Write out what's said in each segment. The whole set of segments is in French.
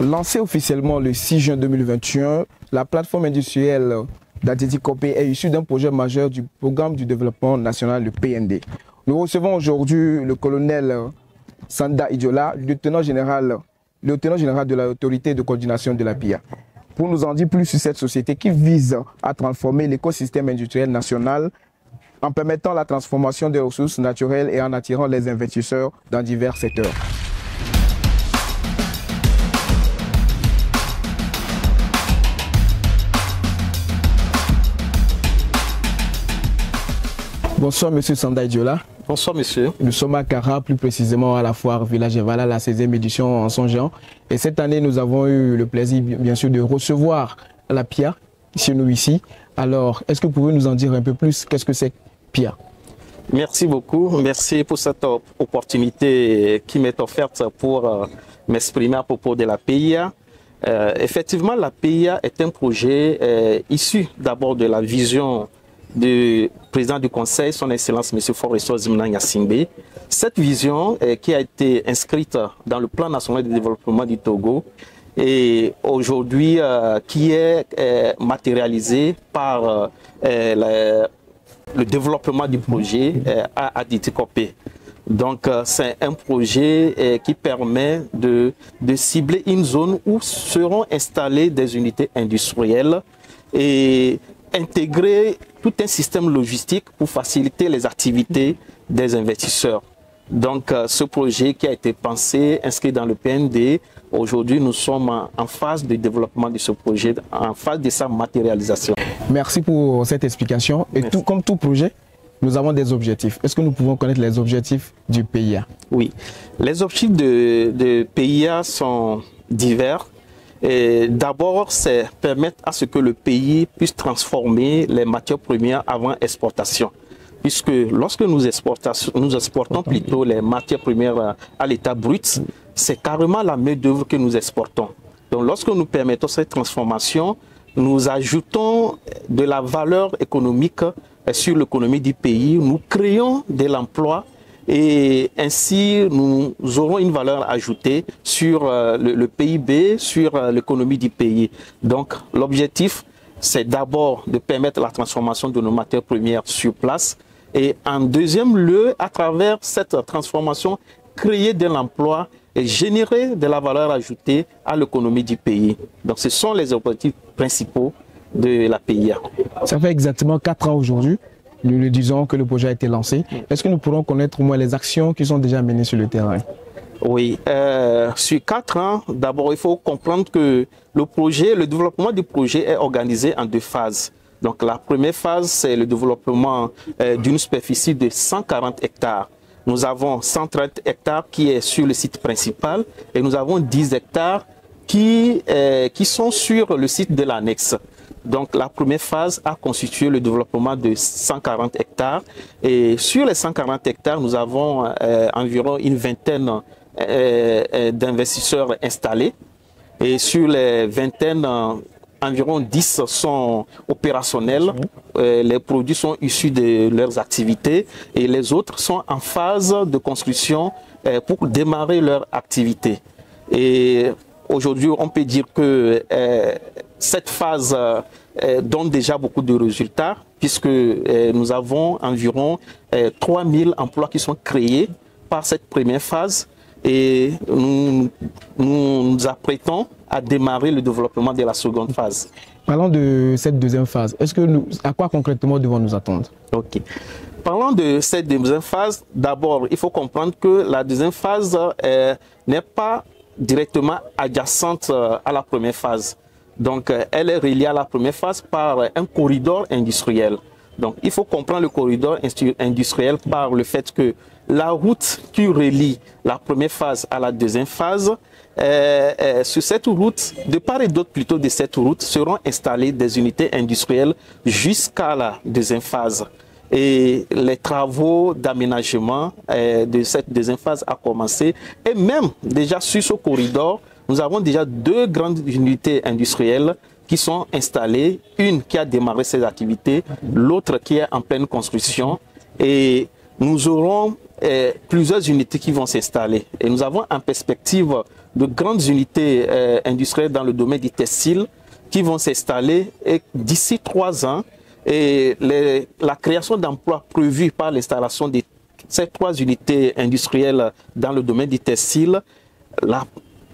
Lancée officiellement le 6 juin 2021, la plateforme industrielle d'Aditi-Copé est issue d'un projet majeur du programme du développement national, le PND. Nous recevons aujourd'hui le colonel Sanda Idiola, lieutenant général de l'autorité de coordination de la PIA, pour nous en dire plus sur cette société qui vise à transformer l'écosystème industriel national en permettant la transformation des ressources naturelles et en attirant les investisseurs dans divers secteurs. Bonsoir Monsieur Sanda Idiola. Bonsoir monsieur. Nous sommes à Kara, plus précisément à la foire Village Evala, la 16e édition en son genre. Et cette année, nous avons eu le plaisir bien sûr de recevoir la PIA chez nous ici. Alors, est-ce que vous pouvez nous en dire un peu plus? Qu'est-ce que c'est PIA? Merci beaucoup. Merci pour cette opportunité qui m'est offerte pour m'exprimer à propos de la PIA. Effectivement, la PIA est un projet issu d'abord de la vision du président du Conseil, son Excellence M. Forrestor Zimna Nyasingbe. Cette vision qui a été inscrite dans le plan national de développement du Togo et aujourd'hui qui est matérialisée par le développement du projet à Aditi-Copé. Donc c'est un projet qui permet de cibler une zone où seront installées des unités industrielles et intégrer tout un système logistique pour faciliter les activités des investisseurs. Donc ce projet qui a été pensé, inscrit dans le PND, aujourd'hui nous sommes en phase de développement de ce projet, en phase de sa matérialisation. Merci pour cette explication. Et comme tout projet, nous avons des objectifs. Est-ce que nous pouvons connaître les objectifs du PIA? Oui, les objectifs de PIA sont divers. D'abord, c'est permettre à ce que le pays puisse transformer les matières premières avant exportation. Puisque lorsque nous exportons plutôt les matières premières à l'état brut, c'est carrément la main-d'œuvre que nous exportons. Donc lorsque nous permettons cette transformation, nous ajoutons de la valeur économique sur l'économie du pays, nous créons de l'emploi et ainsi nous aurons une valeur ajoutée sur le PIB, sur l'économie du pays. Donc l'objectif, c'est d'abord de permettre la transformation de nos matières premières sur place et en deuxième lieu, à travers cette transformation, créer de l'emploi et générer de la valeur ajoutée à l'économie du pays. Donc ce sont les objectifs principaux de la PIA. Ça fait exactement 4 ans aujourd'hui, nous disons que le projet a été lancé. Est-ce que nous pourrons connaître au moins les actions qui sont déjà menées sur le terrain? Oui, sur 4 ans, d'abord il faut comprendre que le développement du projet est organisé en 2 phases. Donc la première phase, c'est le développement d'une superficie de 140 hectares. Nous avons 130 hectares qui est sur le site principal et nous avons 10 hectares qui sont sur le site de l'annexe. Donc la première phase a constitué le développement de 140 hectares et sur les 140 hectares, nous avons environ une vingtaine d'investisseurs installés et sur les vingtaines, environ 10 sont opérationnels, les produits sont issus de leurs activités et les autres sont en phase de construction pour démarrer leur activité. Et aujourd'hui, on peut dire que cette phase donne déjà beaucoup de résultats puisque nous avons environ 3000 emplois qui sont créés par cette première phase et nous nous apprêtons à démarrer le développement de la seconde phase. Parlons de cette deuxième phase. À quoi concrètement devons nous attendre? Ok. Parlons de cette deuxième phase. D'abord, il faut comprendre que la deuxième phase n'est pas directement adjacente à la première phase. Donc, elle est reliée à la première phase par un corridor industriel. Donc, il faut comprendre le corridor industriel par le fait que la route qui relie la première phase à la deuxième phase, sur cette route, de part et d'autre plutôt de cette route, seront installées des unités industrielles jusqu'à la deuxième phase. Et les travaux d'aménagement de cette deuxième phase a commencé. Et même déjà sur ce corridor, nous avons déjà 2 grandes unités industrielles qui sont installées. Une qui a démarré ses activités, l'autre qui est en pleine construction. Et nous aurons plusieurs unités qui vont s'installer. Et nous avons en perspective de grandes unités industrielles dans le domaine du textile qui vont s'installer et d'ici 3 ans, et la création d'emplois prévue par l'installation de ces 3 unités industrielles dans le domaine du textile,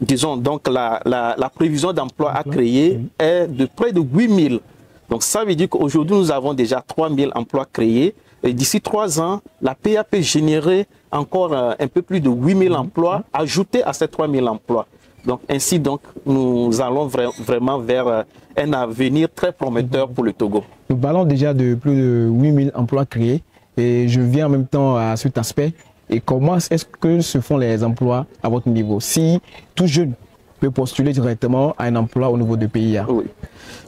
disons donc la prévision d'emploi à créer est de près de 8 000. Donc ça veut dire qu'aujourd'hui nous avons déjà 3 000 emplois créés. Et d'ici 3 ans, la PIA peut générer encore un peu plus de 8 000 emplois ajoutés à ces 3 000 emplois. Donc ainsi donc nous allons vraiment vers un avenir très prometteur pour le Togo. Nous parlons déjà de plus de 8 000 emplois créés et je viens en même temps à cet aspect. Et comment est-ce que se font les emplois à votre niveau? Si tout jeune peut postuler directement à un emploi au niveau de PIA. Oui.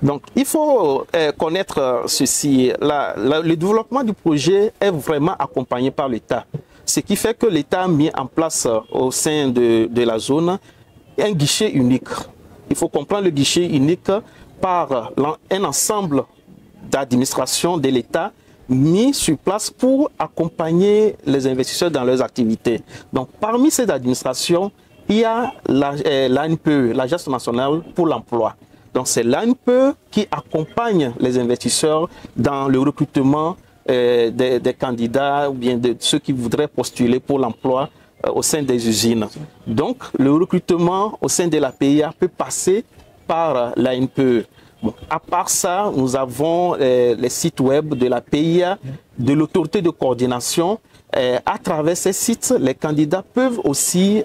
Donc il faut connaître ceci. Le développement du projet est vraiment accompagné par l'État. Ce qui fait que l'État a mis en place au sein de la zone un guichet unique. Il faut comprendre le guichet unique par un ensemble d'administrations de l'État mis sur place pour accompagner les investisseurs dans leurs activités. Donc, parmi ces administrations, il y a l'ANPE, l'Agence nationale pour l'emploi. Donc, c'est l'ANPE qui accompagne les investisseurs dans le recrutement des candidats ou bien de ceux qui voudraient postuler pour l'emploi au sein des usines. Donc, le recrutement au sein de la PIA peut passer par l'ANPE. Bon, à part ça, nous avons les sites web de la PIA, de l'autorité de coordination. À travers ces sites, les candidats peuvent aussi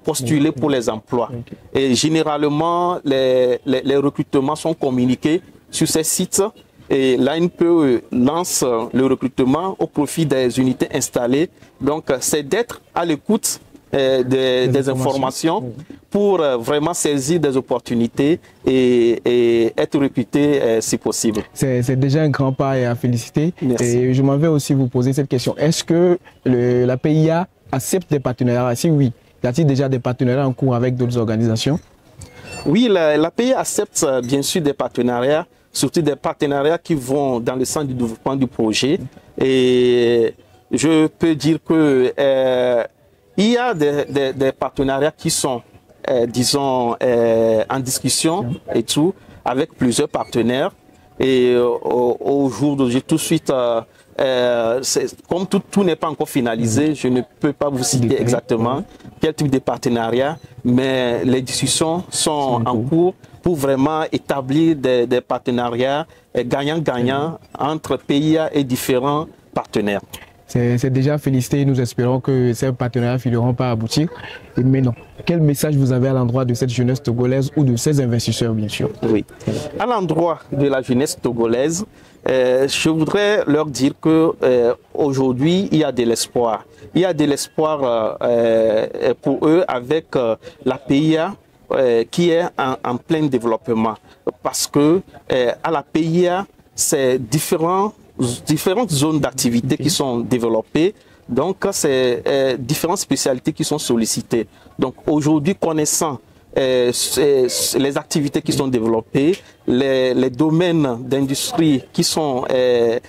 postuler pour les emplois. Et généralement, les recrutements sont communiqués sur ces sites. Et l'ANPE lance le recrutement au profit des unités installées. Donc, c'est d'être à l'écoute des informations pour vraiment saisir des opportunités et être recruté si possible. C'est déjà un grand pas et à féliciter. Merci. Et je m'en vais aussi vous poser cette question. Est-ce que la PIA accepte des partenariats? Si oui, y a-t-il déjà des partenariats en cours avec d'autres organisations? Oui, la PIA accepte bien sûr des partenariats, surtout des partenariats qui vont dans le sens du développement du projet. Et je peux dire que il y a des partenariats qui sont, disons, en discussion et tout, avec plusieurs partenaires. Et au jour d'aujourd'hui, tout de suite, comme tout n'est pas encore finalisé, je ne peux pas vous citer exactement quel type de partenariat, mais les discussions sont en cours pour vraiment établir des partenariats gagnant-gagnant entre PIA et différents partenaires. C'est déjà félicité. Nous espérons que ces partenariats finiront par aboutir. Mais non, quel message vous avez à l'endroit de cette jeunesse togolaise ou de ces investisseurs, bien sûr? Oui. À l'endroit de la jeunesse togolaise, je voudrais leur dire que aujourd'hui, il y a de l'espoir. Il y a de l'espoir pour eux avec la PIA qui est en plein développement. Parce que à la PIA, c'est différentes zones d'activité qui sont développées. Donc, c'est différentes spécialités qui sont sollicitées. Donc, aujourd'hui, connaissant les activités qui sont développées, les domaines d'industrie qui sont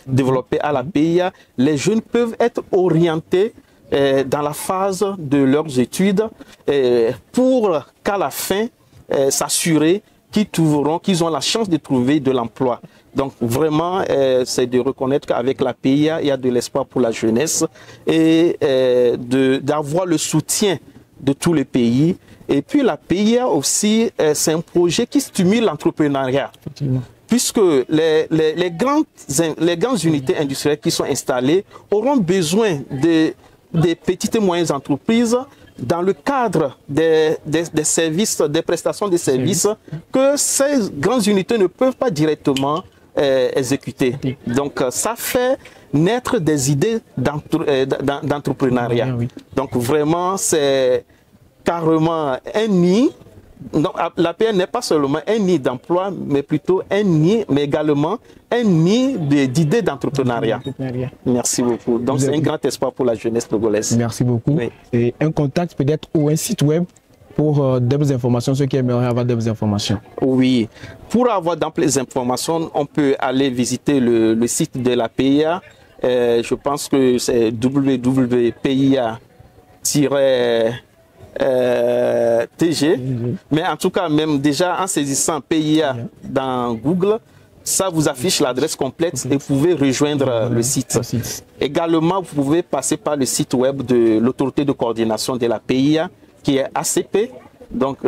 développés à la PIA, les jeunes peuvent être orientés dans la phase de leurs études pour qu'à la fin, s'assurer qu'ils ont la chance de trouver de l'emploi. Donc vraiment, c'est de reconnaître qu'avec la PIA, il y a de l'espoir pour la jeunesse et d'avoir le soutien de tous les pays. Et puis la PIA aussi, c'est un projet qui stimule l'entrepreneuriat. Puisque les grandes unités industrielles qui sont installées auront besoin des petites et moyennes entreprises dans le cadre des services, des prestations de services que ces grandes unités ne peuvent pas directement exécuter. Donc ça fait naître des idées d'entrepreneuriat. Donc vraiment c'est carrément un nid. Donc, la PIA n'est pas seulement un nid d'emploi, mais plutôt un nid, mais également un nid d'idées d'entrepreneuriat. Merci beaucoup. Donc, c'est un grand espoir pour la jeunesse togolaise. Merci beaucoup. Oui. Et un contact peut-être ou un site web pour des informations, ceux qui aimeraient avoir des informations. Oui. Pour avoir d'amples informations, on peut aller visiter le site de la PIA. Je pense que c'est www.pia-. TG. Mais en tout cas, même déjà en saisissant PIA dans Google, ça vous affiche l'adresse complète et vous pouvez rejoindre le site. Également, vous pouvez passer par le site web de l'autorité de coordination de la PIA qui est ACP. Donc,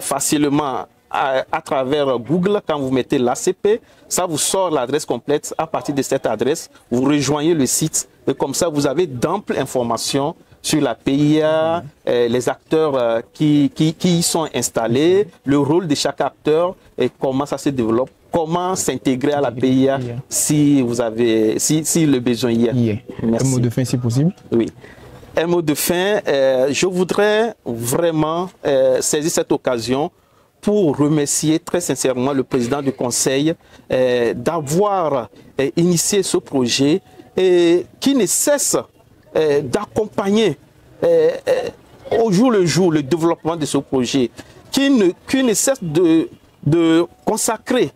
facilement, à travers Google, quand vous mettez l'ACP, ça vous sort l'adresse complète. À partir de cette adresse, vous rejoignez le site et comme ça, vous avez d'amples informations sur la PIA, les acteurs qui y sont installés, le rôle de chaque acteur et comment ça se développe, comment s'intégrer à la PIA si vous avez, si le besoin y est. Merci. Un mot de fin si possible. Oui. Un mot de fin, je voudrais vraiment saisir cette occasion pour remercier très sincèrement le président du conseil d'avoir initié ce projet et qui ne cesse d'accompagner au jour le jour le développement de ce projet, qui ne cesse de consacrer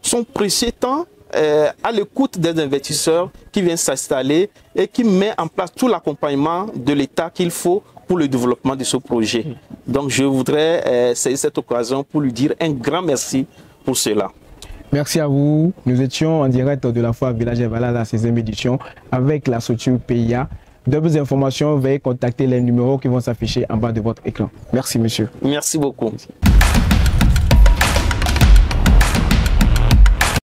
son précieux temps à l'écoute des investisseurs qui viennent s'installer et qui met en place tout l'accompagnement de l'État qu'il faut pour le développement de ce projet. Donc je voudrais saisir cette occasion pour lui dire un grand merci pour cela. Merci à vous. Nous étions en direct de la foire Village Evala, la 16e édition, avec la structure PIA. De plus d'informations, veuillez contacter les numéros qui vont s'afficher en bas de votre écran. Merci, monsieur. Merci beaucoup. Merci.